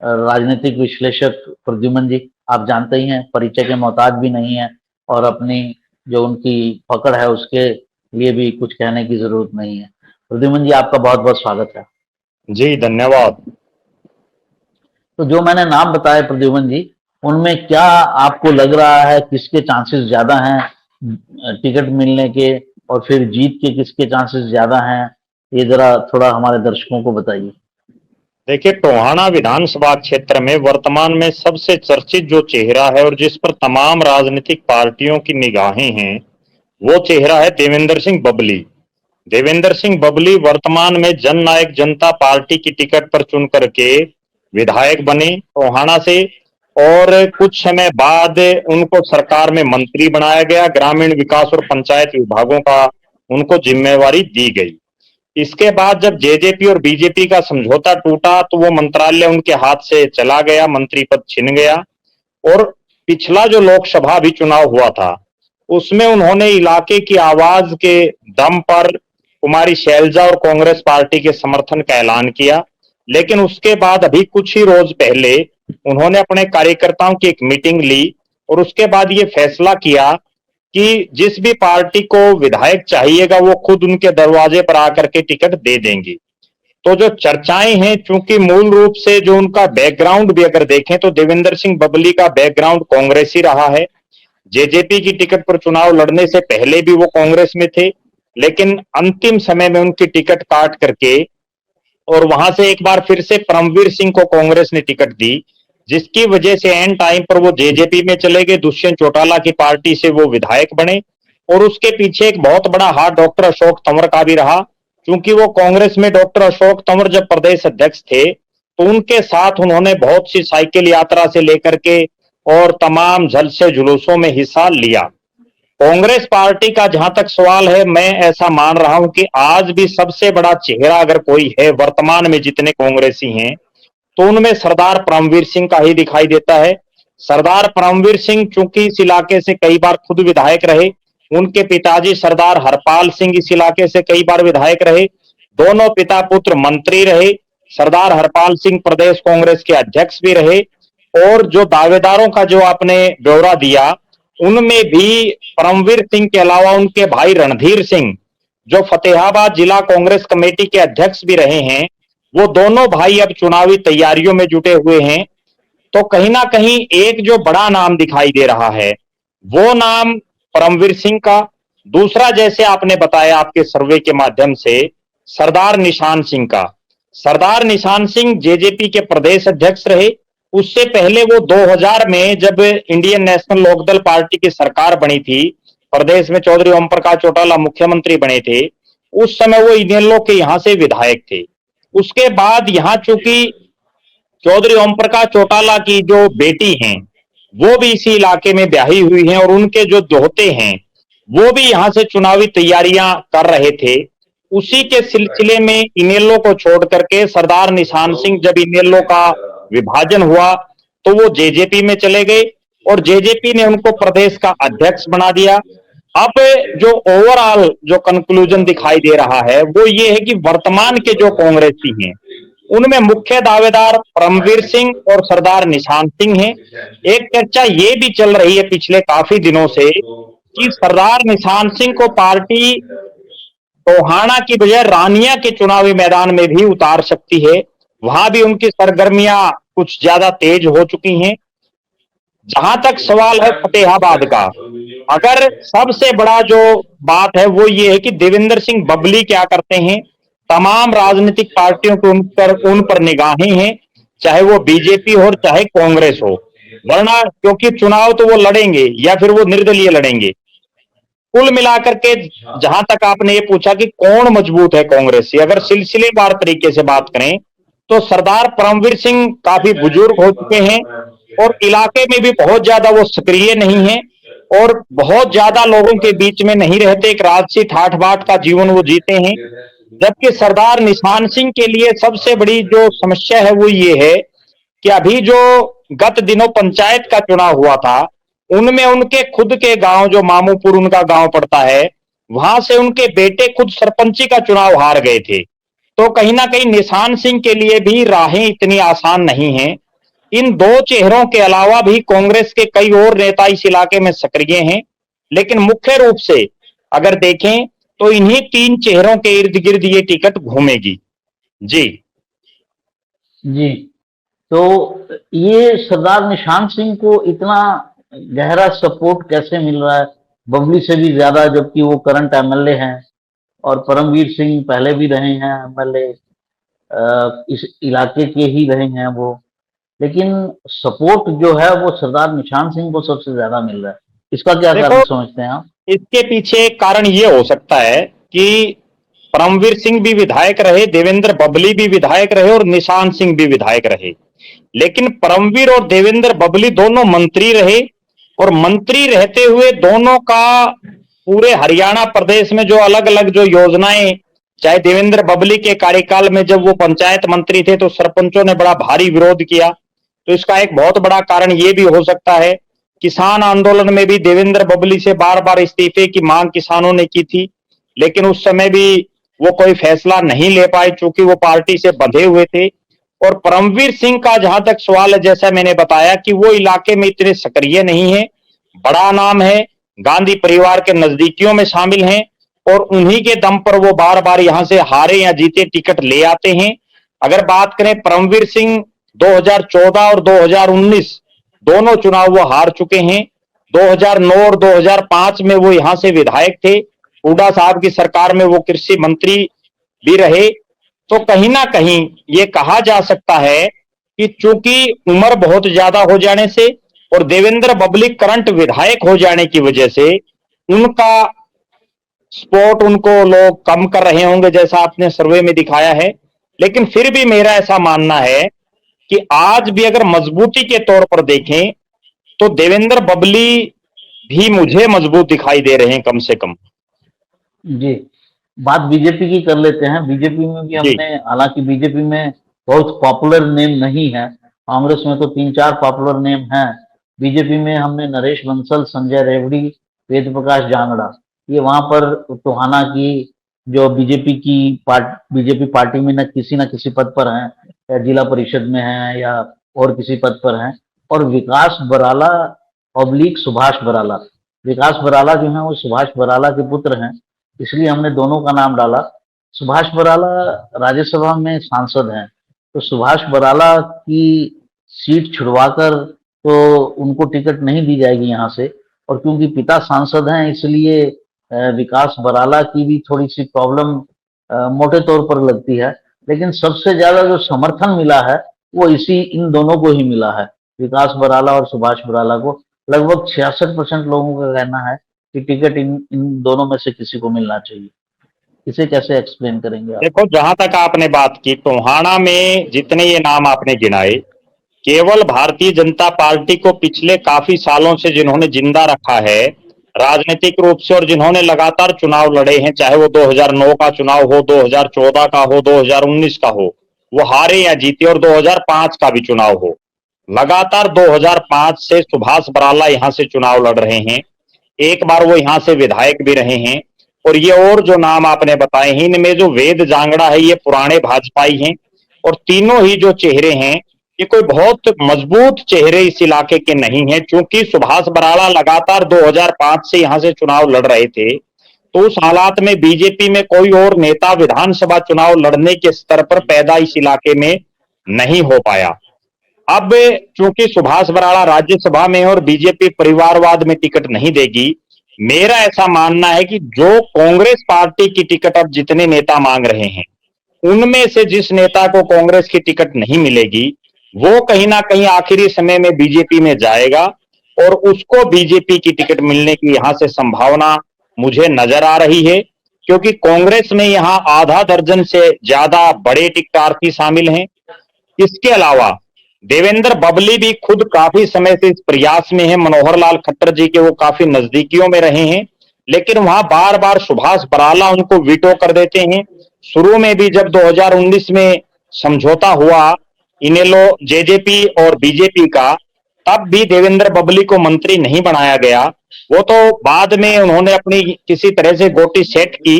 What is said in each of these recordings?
राजनीतिक विश्लेषक प्रद्युमन जी, आप जानते ही हैं, परिचय के मोहताज भी नहीं है और अपनी जो उनकी पकड़ है उसके लिए भी कुछ कहने की जरूरत नहीं है। प्रद्युमन जी, आपका बहुत बहुत स्वागत है। जी धन्यवाद। तो जो मैंने नाम बताए प्रद्युमन जी, उनमें क्या आपको लग रहा है किसके चांसेस ज्यादा हैं टिकट मिलने के, और फिर जीत के किसके चांसेस ज्यादा हैं, ये जरा थोड़ा हमारे दर्शकों को बताइए। देखिए, टोहाना विधानसभा क्षेत्र में वर्तमान में सबसे चर्चित जो चेहरा है और जिस पर तमाम राजनीतिक पार्टियों की निगाहें हैं, वो चेहरा है देवेंद्र सिंह बबली। देवेंद्र सिंह बबली वर्तमान में जन नायक जनता पार्टी की टिकट पर चुन करके विधायक बने टोहाना से, और कुछ समय बाद उनको सरकार में मंत्री बनाया गया। ग्रामीण विकास और पंचायत विभागों का उनको जिम्मेवारी दी गई। इसके बाद जब जेजेपी और बीजेपी का समझौता टूटा तो वो मंत्रालय उनके हाथ से चला गया, मंत्री पद छिन गया। और पिछला जो लोकसभा भी चुनाव हुआ था उसमें उन्होंने इलाके की आवाज के दम पर कुमारी शैलजा और कांग्रेस पार्टी के समर्थन का ऐलान किया। लेकिन उसके बाद अभी कुछ ही रोज पहले उन्होंने अपने कार्यकर्ताओं की एक मीटिंग ली और उसके बाद ये फैसला किया कि जिस भी पार्टी को विधायक चाहिएगा वो खुद उनके दरवाजे पर आकर के टिकट दे देंगी। तो जो चर्चाएं हैं, चूंकि मूल रूप से जो उनका बैकग्राउंड भी अगर देखें तो देवेंद्र सिंह बबली का बैकग्राउंड कांग्रेस ही रहा है। जेजेपी की टिकट पर चुनाव लड़ने से पहले भी वो कांग्रेस में थे, लेकिन अंतिम समय में उनकी टिकट काट करके और वहां से एक बार फिर से परमवीर सिंह को कांग्रेस ने टिकट दी, जिसकी वजह से एंड टाइम पर वो जेजेपी में चले गए। दुष्यंत चौटाला की पार्टी से वो विधायक बने और उसके पीछे एक बहुत बड़ा हाथ डॉक्टर अशोक तंवर का भी रहा, क्योंकि वो कांग्रेस में डॉक्टर अशोक तंवर जब प्रदेश अध्यक्ष थे तो उनके साथ उन्होंने बहुत सी साइकिल यात्रा से लेकर के और तमाम जलसे जुलूसों में हिस्सा लिया। कांग्रेस पार्टी का जहां तक सवाल है, मैं ऐसा मान रहा हूं कि आज भी सबसे बड़ा चेहरा अगर कोई है वर्तमान में जितने कांग्रेसी हैं तो उनमें सरदार परमवीर सिंह का ही दिखाई देता है। सरदार परमवीर सिंह चूंकि इस इलाके से कई बार खुद विधायक रहे, उनके पिताजी सरदार हरपाल सिंह इस इलाके से कई बार विधायक रहे, दोनों पिता पुत्र मंत्री रहे। सरदार हरपाल सिंह प्रदेश कांग्रेस के अध्यक्ष भी रहे। और जो दावेदारों का जो आपने ब्यौरा दिया उनमें भी परमवीर सिंह के अलावा उनके भाई रणधीर सिंह जो फतेहाबाद जिला कांग्रेस कमेटी के अध्यक्ष भी रहे हैं, वो दोनों भाई अब चुनावी तैयारियों में जुटे हुए हैं। तो कहीं ना कहीं एक जो बड़ा नाम दिखाई दे रहा है वो नाम परमवीर सिंह का। दूसरा, जैसे आपने बताया आपके सर्वे के माध्यम से, सरदार निशान सिंह का। सरदार निशान सिंह जेजेपी के प्रदेश अध्यक्ष रहे। उससे पहले वो 2000 में जब इंडियन नेशनल लोकदल पार्टी की सरकार बनी थी, प्रदेश में चौधरी ओम प्रकाश चौटाला मुख्यमंत्री बने थे, उस समय वो इनेलो के यहां से विधायक थे। उसके बाद यहां चूंकि चौधरी ओम प्रकाश चौटाला की जो बेटी हैं वो भी इसी इलाके में ब्याही हुई हैं और उनके जो दोहते हैं वो भी यहां से चुनावी तैयारियां कर रहे थे। उसी के सिलसिले में इनेलो को छोड़ करके सरदार निशान सिंह, जब इनेलो का विभाजन हुआ तो वो जेजेपी में चले गए और जेजेपी ने उनको प्रदेश का अध्यक्ष बना दिया। अब जो ओवरऑल जो कंक्लूजन दिखाई दे रहा है वो ये है कि वर्तमान के जो कांग्रेसी हैं उनमें मुख्य दावेदार परमवीर सिंह और सरदार निशान सिंह हैं। एक चर्चा ये भी चल रही है पिछले काफी दिनों से कि सरदार निशान सिंह को पार्टी टोहाना की बजाय रानिया के चुनावी मैदान में भी उतार सकती है। वहां भी उनकी सरगर्मियां कुछ ज्यादा तेज हो चुकी हैं। जहां तक सवाल है फतेहाबाद का, अगर सबसे बड़ा जो बात है वो ये है कि देवेंद्र सिंह बबली क्या करते हैं। तमाम राजनीतिक पार्टियों को उन पर निगाहें हैं, चाहे वो बीजेपी हो चाहे कांग्रेस हो, वरना क्योंकि चुनाव तो वो लड़ेंगे या फिर वो निर्दलीय लड़ेंगे। कुल मिलाकर के जहां तक आपने ये पूछा कि कौन मजबूत है कांग्रेस से, अगर सिलसिलेवार तरीके से बात करें तो सरदार परमवीर सिंह काफी बुजुर्ग हो चुके हैं और इलाके में भी बहुत ज्यादा वो सक्रिय नहीं है और बहुत ज्यादा लोगों के बीच में नहीं रहते, एक राजसी ठाठ बाट का जीवन वो जीते हैं। जबकि सरदार निशान सिंह के लिए सबसे बड़ी जो समस्या है वो ये है कि अभी जो गत दिनों पंचायत का चुनाव हुआ था उनमें उनके खुद के गांव, जो मामूपुर उनका गांव पड़ता है, वहां से उनके बेटे खुद सरपंची का चुनाव हार गए थे। तो कहीं ना कहीं निशान सिंह के लिए भी राहें इतनी आसान नहीं हैं। इन दो चेहरों के अलावा भी कांग्रेस के कई और नेता इस इलाके में सक्रिय हैं, लेकिन मुख्य रूप से अगर देखें तो इन्हीं तीन चेहरों के इर्द गिर्द ये टिकट घूमेगी। जी। जी। तो ये सरदार निशान सिंह को इतना गहरा सपोर्ट कैसे मिल रहा है, बबली से भी ज्यादा, जबकि वो करंट एमएलए हैं और परमवीर सिंह पहले भी रहे हैं एमएलए, इस इलाके के ही रहे हैं वो, लेकिन सपोर्ट जो है वो सरदार निशान सिंह को सबसे ज्यादा मिल रहा है। इसका क्या देखो, कारण समझते हैं आप? इसके पीछे एक कारण ये हो सकता है कि परमवीर सिंह भी विधायक रहे, देवेंद्र बबली भी विधायक रहे और निशान सिंह भी विधायक रहे, लेकिन परमवीर और देवेंद्र बबली दोनों मंत्री रहे, और मंत्री रहते हुए दोनों का पूरे हरियाणा प्रदेश में जो अलग अलग जो योजनाएं, चाहे देवेंद्र बबली के कार्यकाल में जब वो पंचायत मंत्री थे तो सरपंचों ने बड़ा भारी विरोध किया, तो इसका एक बहुत बड़ा कारण ये भी हो सकता है। किसान आंदोलन में भी देवेंद्र बबली से बार बार इस्तीफे की मांग किसानों ने की थी, लेकिन उस समय भी वो कोई फैसला नहीं ले पाए चूंकि वो पार्टी से बंधे हुए थे। और परमवीर सिंह का जहां तक सवाल है, जैसा मैंने बताया कि वो इलाके में इतने सक्रिय नहीं है, बड़ा नाम है, गांधी परिवार के नजदीकियों में शामिल हैं, और उन्हीं के दम पर वो बार बार यहां से हारे या जीते टिकट ले आते हैं। अगर बात करें परमवीर सिंह, 2014 और 2019 दोनों चुनाव वो हार चुके हैं। 2009 और 2005 में वो यहां से विधायक थे, हुड्डा साहब की सरकार में वो कृषि मंत्री भी रहे। तो कहीं ना कहीं ये कहा जा सकता है कि चूंकि उम्र बहुत ज्यादा हो जाने से और देवेंद्र बबली करंट विधायक हो जाने की वजह से उनका सपोर्ट उनको लोग कम कर रहे होंगे, जैसा आपने सर्वे में दिखाया है। लेकिन फिर भी मेरा ऐसा मानना है कि आज भी अगर मजबूती के तौर पर देखें तो देवेंद्र बबली भी मुझे मजबूत दिखाई दे रहे हैं कम से कम। जी। बात बीजेपी की कर लेते हैं। बीजेपी में भी जी। हमने, हालांकि बीजेपी में बहुत पॉपुलर नेम नहीं है, कांग्रेस में तो 3-4 पॉपुलर नेम हैं। बीजेपी में हमने नरेश बंसल, संजय रेवड़ी, वेद प्रकाश जांगड़ा, ये वहां पर टोहाना की जो बीजेपी पार्टी में न किसी पद पर हैं, या जिला परिषद में हैं या और किसी पद पर हैं। और विकास बराला ऑब्लिक सुभाष बराला, विकास बराला जो है वो सुभाष बराला के पुत्र हैं, इसलिए हमने दोनों का नाम डाला। सुभाष बराला राज्यसभा में सांसद हैं, तो सुभाष बराला की सीट छुड़वाकर तो उनको टिकट नहीं दी जाएगी यहाँ से, और क्योंकि पिता सांसद हैं इसलिए विकास बराला की भी थोड़ी सी प्रॉब्लम मोटे तौर पर लगती है। लेकिन सबसे ज्यादा जो समर्थन मिला है वो इन दोनों को ही मिला है, विकास बराला और सुभाष बराला को। लगभग 66% लोगों का कहना है कि टिकट इन दोनों में से किसी को मिलना चाहिए। इसे कैसे एक्सप्लेन करेंगे आप? देखो, जहां तक आपने बात की टोहाना में जितने ये नाम आपने गिनाए, केवल भारतीय जनता पार्टी को पिछले काफी सालों से जिन्होंने जिंदा रखा है राजनीतिक रूप से और जिन्होंने लगातार चुनाव लड़े हैं, चाहे वो 2009 का चुनाव हो, 2014 का हो, 2019 का हो, वो हारे या जीते, और 2005 का भी चुनाव हो, लगातार 2005 से सुभाष बराला यहां से चुनाव लड़ रहे हैं। एक बार वो यहां से विधायक भी रहे हैं। और ये और जो नाम आपने बताए हैं, इनमें जो वेद जांगड़ा है ये पुराने भाजपाई हैं, और तीनों ही जो चेहरे हैं ये कोई बहुत मजबूत चेहरे इस इलाके के नहीं है। चूंकि सुभाष बराला लगातार 2005 से यहां से चुनाव लड़ रहे थे, तो उस हालात में बीजेपी में कोई और नेता विधानसभा चुनाव लड़ने के स्तर पर पैदा इस इलाके में नहीं हो पाया। अब चूंकि सुभाष बराला राज्यसभा में है और बीजेपी परिवारवाद में टिकट नहीं देगी, मेरा ऐसा मानना है कि जो कांग्रेस पार्टी की टिकट अब जितने नेता मांग रहे हैं, उनमें से जिस नेता को कांग्रेस की टिकट नहीं मिलेगी वो कहीं ना कहीं आखिरी समय में बीजेपी में जाएगा, और उसको बीजेपी की टिकट मिलने की यहां से संभावना मुझे नजर आ रही है। क्योंकि कांग्रेस में यहां आधा दर्जन से ज्यादा बड़े टिकटार्थी शामिल हैं। इसके अलावा देवेंद्र बबली भी खुद काफी समय से इस प्रयास में है, मनोहर लाल खट्टर जी के वो काफी नजदीकियों में रहे हैं, लेकिन वहां बार बार सुभाष बराला उनको वीटो कर देते हैं। शुरू में भी जब 2019 में समझौता हुआ इनेलो जेजेपी और बीजेपी का, तब भी देवेंद्र बबली को मंत्री नहीं बनाया गया। वो तो बाद में उन्होंने अपनी किसी तरह से गोटी सेट की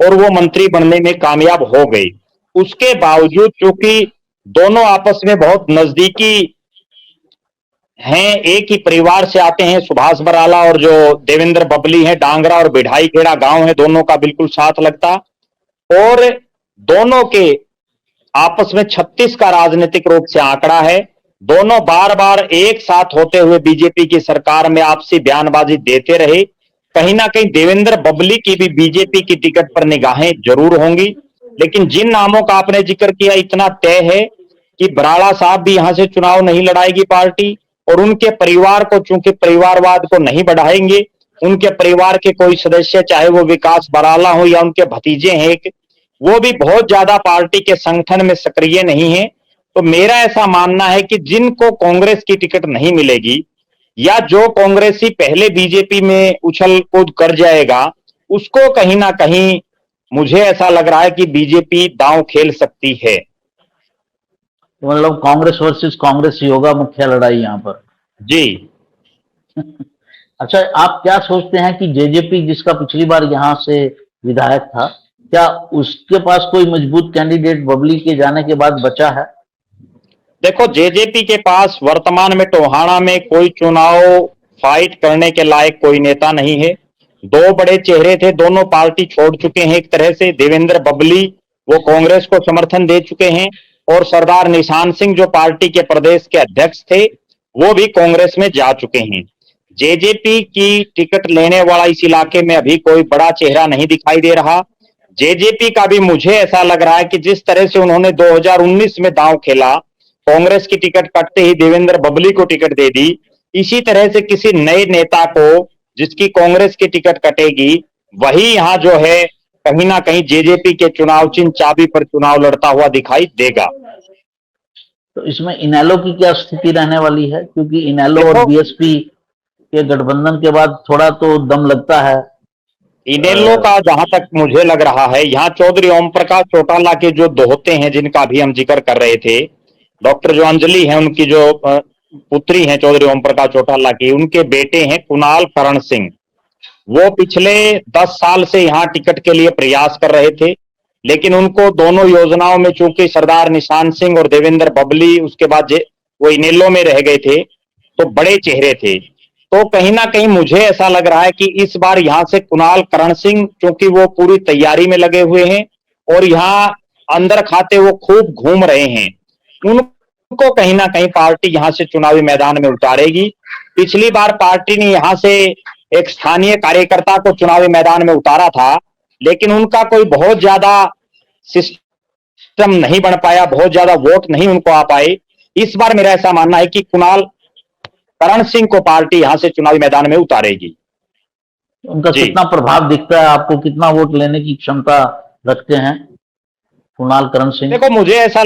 और वो मंत्री बनने में कामयाब हो गई। उसके बावजूद चूंकि दोनों आपस में बहुत नजदीकी हैं, एक ही परिवार से आते हैं। सुभाष बराला और जो देवेंद्र बबली हैं, डांगरा और बिढ़ाई खेड़ा गांव है, दोनों का बिल्कुल साथ लगता। और दोनों के आपस में 36 का राजनीतिक रूप से आंकड़ा है। दोनों बार बार एक साथ होते हुए बीजेपी की सरकार में आपसी बयानबाजी देते रहे। कहीं ना कहीं देवेंद्र बबली की भी बीजेपी की टिकट पर निगाहें जरूर होंगी, लेकिन जिन नामों का आपने जिक्र किया, इतना तय है कि बराड़ा साहब भी यहां से चुनाव नहीं लड़ाएगी पार्टी, और उनके परिवार को चूंकि परिवारवाद को नहीं बढ़ाएंगे, उनके परिवार के कोई सदस्य, चाहे वो विकास बराला हो या उनके भतीजे हैं एक, वो भी बहुत ज्यादा पार्टी के संगठन में सक्रिय नहीं है। तो मेरा ऐसा मानना है कि जिनको कांग्रेस की टिकट नहीं मिलेगी, या जो कांग्रेसी पहले बीजेपी में उछल कूद कर जाएगा, उसको कहीं ना कहीं मुझे ऐसा लग रहा है कि बीजेपी दांव खेल सकती है। तो मतलब कांग्रेस वर्सेस कांग्रेस ही होगा मुख्य लड़ाई यहाँ पर। जी। अच्छा, आप क्या सोचते हैं कि जेजेपी जिसका पिछली बार यहाँ से विधायक था, क्या उसके पास कोई मजबूत कैंडिडेट बबली के जाने के बाद बचा है? देखो, जेजेपी के पास वर्तमान में टोहाना में कोई चुनाव फाइट करने के लायक कोई नेता नहीं है। दो बड़े चेहरे थे, दोनों पार्टी छोड़ चुके हैं। एक तरह से देवेंद्र बबली वो कांग्रेस को समर्थन दे चुके हैं, और सरदार निशान सिंह जो पार्टी के प्रदेश के अध्यक्ष थे, वो भी कांग्रेस में जा चुके हैं। जेजेपी की टिकट लेने वाला इस इलाके में अभी कोई बड़ा चेहरा नहीं दिखाई दे रहा। जेजेपी का भी मुझे ऐसा लग रहा है कि जिस तरह से उन्होंने 2019 में दांव खेला, कांग्रेस की टिकट कटते ही देवेंद्र बबली को टिकट दे दी, इसी तरह से किसी नए नेता को जिसकी कांग्रेस की टिकट कटेगी, वही यहां जो है कहीं ना कहीं जेजेपी के चुनाव चिन्ह चाबी पर चुनाव लड़ता हुआ दिखाई देगा। तो इसमें इनेलो की क्या स्थिति रहने वाली है? क्योंकि इनेलो और देखो, बीएसपी के गठबंधन के बाद थोड़ा तो दम लगता है। इनेलो का जहां तक मुझे लग रहा है, यहाँ चौधरी ओम प्रकाश चौटाला के जो दोहते हैं जिनका भी हम जिक्र कर रहे थे, डॉक्टर जो अंजलि है, उनकी जो पुत्री है चौधरी ओम प्रकाश चौटाला की, उनके बेटे हैं कुणाल करण सिंह। वो पिछले 10 साल से यहाँ टिकट के लिए प्रयास कर रहे थे, लेकिन उनको दोनों योजनाओं में चूंकि सरदार निशान सिंह और देवेंद्र बबली उसके बाद वो इनेलो में रह गए थे, तो बड़े चेहरे थे। तो कहीं ना कहीं मुझे ऐसा लग रहा है कि इस बार यहां से कुणाल करण सिंह, क्योंकि वो पूरी तैयारी में लगे हुए हैं और यहाँ अंदर खाते वो खूब घूम रहे हैं, उनको कहीं ना कहीं पार्टी यहां से चुनावी मैदान में उतारेगी। पिछली बार पार्टी ने यहां से एक स्थानीय कार्यकर्ता को चुनावी मैदान में उतारा था, लेकिन उनका कोई बहुत ज्यादा सिस्टम नहीं बन पाया, बहुत ज्यादा वोट नहीं उनको आ पाए। इस बार मेरा ऐसा मानना है कि कुणाल करण सिंह को पार्टी यहां से चुनावी मैदान में उतारेगी। उनका जी। कितना प्रभाव दिखता है आपको? कितना वोट लेने की क्षमता रखते हैं कुणाल करण सिंह? देखो, मुझे ऐसा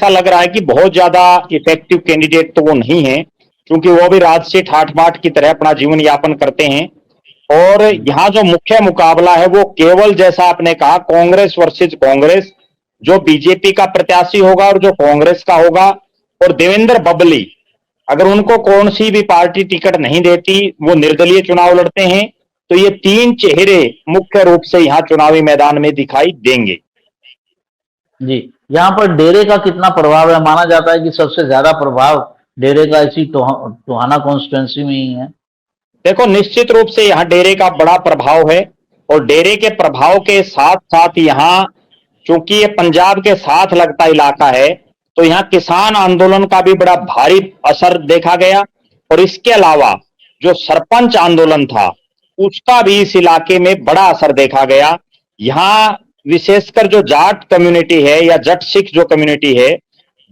लग रहा है कि बहुत ज्यादा इफेक्टिव कैंडिडेट तो वो नहीं है, क्योंकि वो भी राज से ठाठ बाट की तरह अपना जीवन यापन करते हैं। और यहाँ जो मुख्य मुकाबला है वो केवल, जैसा आपने कहा, कांग्रेस वर्सेस कांग्रेस, जो बीजेपी का प्रत्याशी होगा और जो कांग्रेस का होगा, और देवेंद्र बबली, अगर उनको कौन सी भी पार्टी टिकट नहीं देती, वो निर्दलीय चुनाव लड़ते हैं, तो ये तीन चेहरे मुख्य रूप से यहाँ चुनावी मैदान में दिखाई देंगे। जी, यहाँ पर डेरे का कितना प्रभाव है? माना जाता है कि सबसे ज्यादा प्रभाव डेरे का इसी टोहाना कॉन्स्टिट्यूंसी में ही है। देखो, निश्चित रूप से यहाँ डेरे का बड़ा प्रभाव है, और डेरे के प्रभाव के साथ साथ यहाँ, चूंकि ये पंजाब के साथ लगता इलाका है, तो यहाँ किसान आंदोलन का भी बड़ा भारी असर देखा गया। और इसके अलावा जो सरपंच आंदोलन था, उसका भी इस इलाके में बड़ा असर देखा गया। यहाँ विशेषकर जो जाट कम्युनिटी है या जट सिख जो कम्युनिटी है,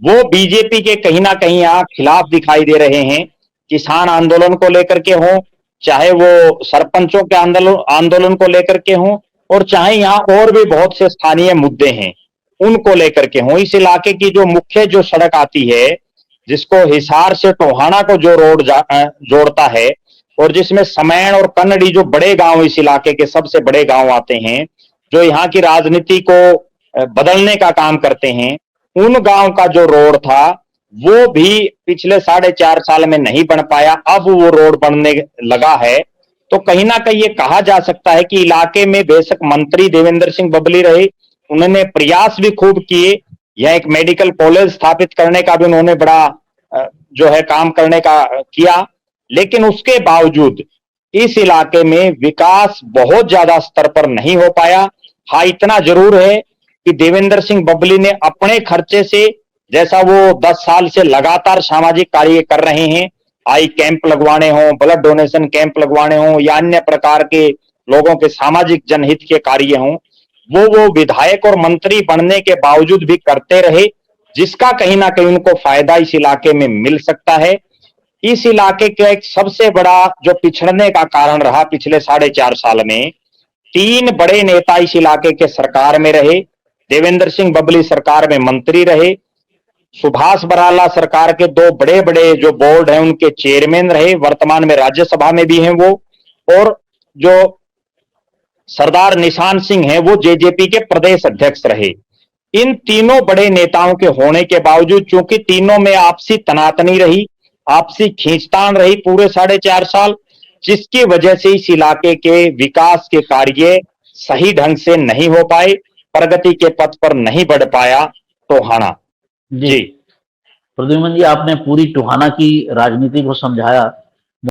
वो बीजेपी के कहीं ना कहीं यहाँ खिलाफ दिखाई दे रहे हैं। किसान आंदोलन को लेकर के हो, चाहे वो सरपंचों के आंदोलन को लेकर के हो, और चाहे यहाँ और भी बहुत से स्थानीय मुद्दे हैं उनको लेकर के हो। इस इलाके की जो मुख्य जो सड़क आती है, जिसको हिसार से टोहाना को जो रोड जोड़ता है, और जिसमें समैन और कन्नड़ी जो बड़े गांव, इस इलाके के सबसे बड़े गांव आते हैं, जो यहाँ की राजनीति को बदलने का काम करते हैं, उन गांव का जो रोड था वो भी पिछले 4.5 साल में नहीं बन पाया। अब वो रोड बनने लगा है। तो कहीं ना कहीं ये कहा जा सकता है कि इलाके में बेशक मंत्री देवेंद्र सिंह बबली रहे, उन्होंने प्रयास भी खूब किए, यह एक मेडिकल कॉलेज स्थापित करने का भी उन्होंने बड़ा जो है काम करने का किया, लेकिन उसके बावजूद इस इलाके में विकास बहुत ज्यादा स्तर पर नहीं हो पाया। हाँ, इतना जरूर है कि देवेंद्र सिंह बबली ने अपने खर्चे से, जैसा वो 10 साल से लगातार सामाजिक कार्य कर रहे हैं, आई कैंप लगवाने हों, ब्लड डोनेशन कैंप लगवाने हों या अन्य प्रकार के लोगों के सामाजिक जनहित के कार्य हों, वो विधायक और मंत्री बनने के बावजूद भी करते रहे, जिसका कहीं ना कहीं उनको फायदा इस इलाके में मिल सकता है। इस इलाके का एक सबसे बड़ा जो पिछड़ने का कारण रहा पिछले 4.5 साल में, 3 बड़े नेता इस इलाके के सरकार में रहे। देवेंद्र सिंह बबली सरकार में मंत्री रहे, सुभाष बराला सरकार के 2 बड़े बड़े जो बोर्ड हैं उनके चेयरमैन रहे, वर्तमान में राज्यसभा में भी हैं वो, और जो सरदार निशान सिंह हैं वो जेजेपी के प्रदेश अध्यक्ष रहे। इन तीनों बड़े नेताओं के होने के बावजूद, चूंकि तीनों में आपसी तनातनी रही, आपसी खींचतान रही पूरे 4.5 साल, जिसकी वजह से इस इलाके के विकास के कार्य सही ढंग से नहीं हो पाए, प्रगति के पथ पर नहीं बढ़ पाया टोहाना। जी प्रद्युमन जी, आपने पूरी टोहाना की राजनीति को समझाया।